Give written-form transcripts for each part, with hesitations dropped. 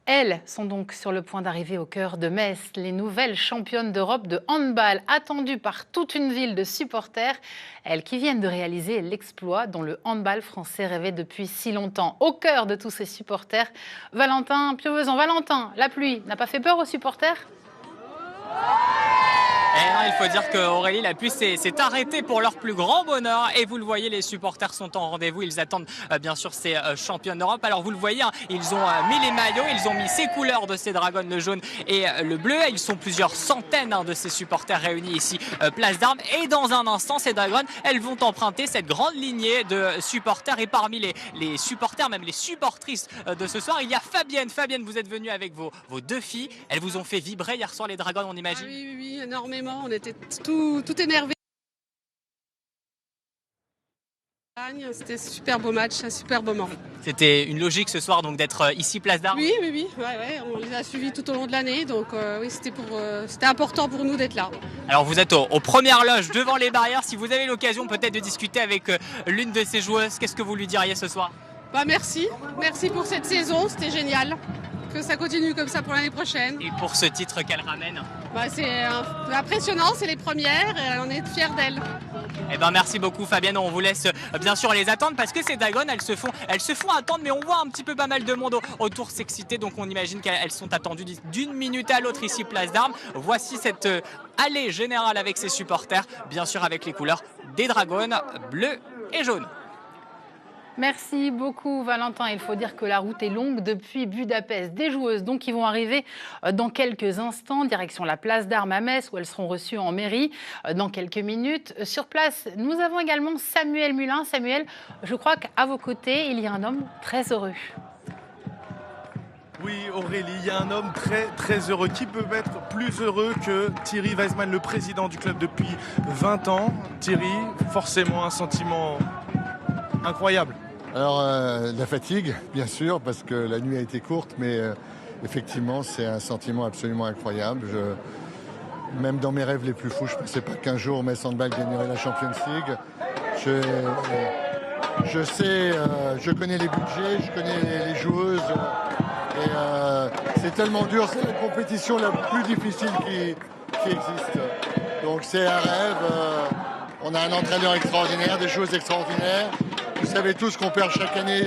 Elles sont donc sur le point d'arriver au cœur de Metz, les nouvelles championnes d'Europe de handball, attendues par toute une ville de supporters. Elles qui viennent de réaliser l'exploit dont le handball français rêvait depuis si longtemps. Au cœur de tous ces supporters, Valentin Piovesan. Valentin, la pluie n'a pas fait peur aux supporters ? Et non, il faut dire qu'Aurélie, la pluie s'est arrêtée pour leur plus grand bonheur. Et vous le voyez, les supporters sont en rendez-vous. Ils attendent bien sûr ces championnes d'Europe. Alors vous le voyez, hein, ils ont mis les maillots, ils ont mis ces couleurs de ces Dragons, le jaune et le bleu. Ils sont plusieurs centaines de ces supporters réunis ici, place d'Armes. Et dans un instant, ces Dragons, elles vont emprunter cette grande lignée de supporters. Et parmi les supporters, même les supportrices de ce soir, il y a Fabienne. Fabienne, vous êtes venue avec vos deux filles. Elles vous ont fait vibrer hier soir, les Dragons, on imagine. Oui, énormément. On était tout énervés. C'était un super beau match, un super moment. C'était une logique ce soir donc d'être ici place d'Armes. Oui, ouais, on les a suivis tout au long de l'année, donc oui, c'était important pour nous d'être là. Alors vous êtes aux premières loges devant les barrières. Si vous avez l'occasion peut-être de discuter avec l'une de ces joueuses, qu'est-ce que vous lui diriez ce soir ? Merci pour cette saison, c'était génial. Que ça continue comme ça pour l'année prochaine. Et pour ce titre qu'elle ramène ? C'est impressionnant, c'est les premières et on est fiers d'elles. Eh ben merci beaucoup Fabienne, on vous laisse bien sûr les attendre parce que ces Dragons elles se font attendre, mais on voit un petit peu pas mal de monde autour s'exciter, donc on imagine qu'elles sont attendues d'une minute à l'autre ici place d'Armes. Voici cette allée générale avec ses supporters, bien sûr avec les couleurs des Dragons, bleu et jaune. Merci beaucoup Valentin. Il faut dire que la route est longue depuis Budapest. Des joueuses donc qui vont arriver dans quelques instants, direction la place d'Armes à Metz où elles seront reçues en mairie dans quelques minutes. Sur place, nous avons également Samuel Mulin. Samuel, je crois qu'à vos côtés, il y a un homme très heureux. Oui Aurélie, il y a un homme très heureux. Qui peut être plus heureux que Thierry Weisman, le président du club depuis 20 ans. Thierry, forcément un sentiment incroyable. Alors, la fatigue, bien sûr, parce que la nuit a été courte, mais effectivement, c'est un sentiment absolument incroyable. Même dans mes rêves les plus fous, je ne pensais pas qu'un jour Metz Handball gagnerait la Champions League. Je sais, je connais les budgets, je connais les joueuses, et c'est tellement dur, c'est la compétition la plus difficile qui existe. Donc c'est un rêve, on a un entraîneur extraordinaire, des joueuses extraordinaires. Vous savez tous qu'on perd chaque année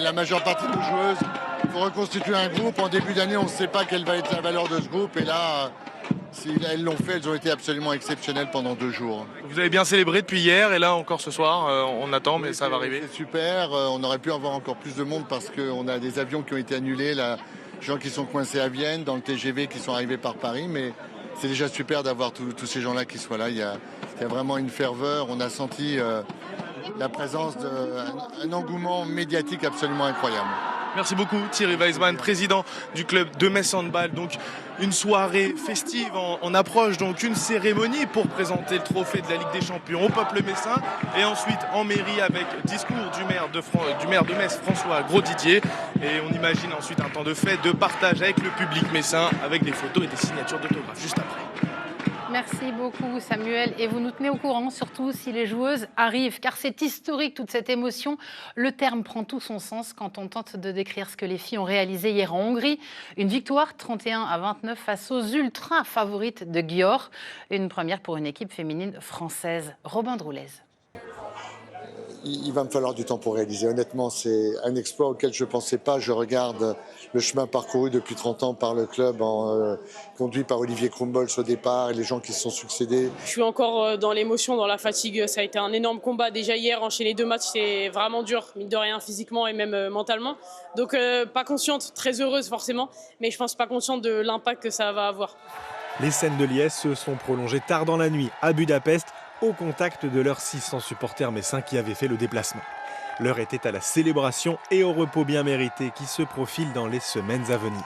la majeure partie de nos joueuses. Il faut reconstituer un groupe. En début d'année, on ne sait pas quelle va être la valeur de ce groupe. Et là, si elles l'ont fait, elles ont été absolument exceptionnelles pendant 2 jours. Vous avez bien célébré depuis hier et là encore ce soir. On attend, mais ça va arriver. C'est super. On aurait pu avoir encore plus de monde parce qu'on a des avions qui ont été annulés. Là, des gens qui sont coincés à Vienne, dans le TGV qui sont arrivés par Paris. Mais c'est déjà super d'avoir tous ces gens-là qui soient là. Il y a vraiment une ferveur. On a senti la présence d'un engouement médiatique absolument incroyable. Merci beaucoup Thierry Weisman, président du club de Metz Handball. Donc une soirée festive en approche, donc une cérémonie pour présenter le trophée de la Ligue des Champions au peuple messin. Et ensuite en mairie avec discours du maire de Metz, François Grosdidier. Et on imagine ensuite un temps de fête, de partage avec le public messin, avec des photos et des signatures d'autographes juste après. Merci beaucoup Samuel, et vous nous tenez au courant, surtout si les joueuses arrivent, car c'est historique toute cette émotion. Le terme prend tout son sens quand on tente de décrire ce que les filles ont réalisé hier en Hongrie. Une victoire 31-29 face aux ultra favorites de Győr, une première pour une équipe féminine française. Robin Droulez. Il va me falloir du temps pour réaliser. Honnêtement, c'est un exploit auquel je ne pensais pas. Je regarde le chemin parcouru depuis 30 ans par le club, conduit par Olivier Krumbolz au départ, et les gens qui se sont succédés. Je suis encore dans l'émotion, dans la fatigue. Ça a été un énorme combat. Déjà hier, enchaîner 2 matchs, c'est vraiment dur, mine de rien, physiquement et même mentalement. Donc pas consciente, très heureuse forcément, mais je pense pas consciente de l'impact que ça va avoir. Les scènes de liesse se sont prolongées tard dans la nuit à Budapest, au contact de leurs 600 supporters messins qui avaient fait le déplacement. L'heure était à la célébration et au repos bien mérité qui se profile dans les semaines à venir.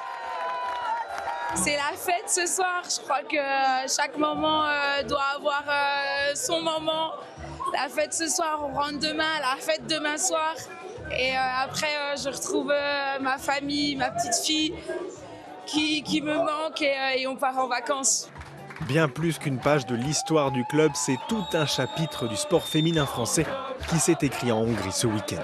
C'est la fête ce soir, je crois que chaque moment doit avoir son moment. La fête ce soir, on rentre demain, la fête demain soir. Et après, je retrouve ma famille, ma petite fille qui me manque et on part en vacances. Bien plus qu'une page de l'histoire du club, c'est tout un chapitre du sport féminin français qui s'est écrit en Hongrie ce week-end.